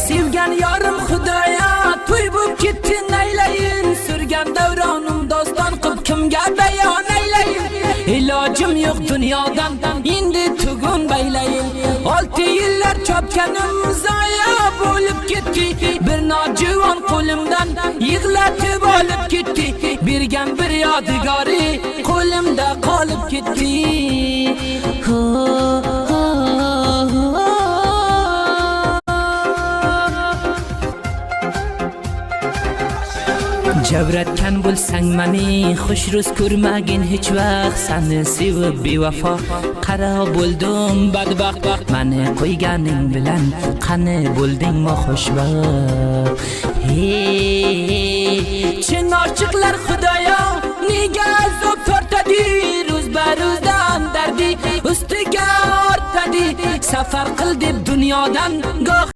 sevgan yorim xudoya to'y bo'lib ketdi naylayin surgan davronim doston qilib kimga bayon aylayin ilojim yo'q dunyodan endi tugun baylayin 6 yillar chopganim zoya bo'lib ketdi bir nojivon qo'limdan yig'latib olib ketdi bergan bir yodgori qo'limda qolib ketdi Jabratgan bo'lsang meni xushro'z ko'rmagin hech vaqt seni sevib bevafo qaro bo'ldim badbaxt meni qo'yganing bilan qani bo'ldingmi xushbaxt chin oshiqlar xudoyo nega azob tortadi ro'z baruzdan dardi ustiga ortadi safar qil deb dunyodan goh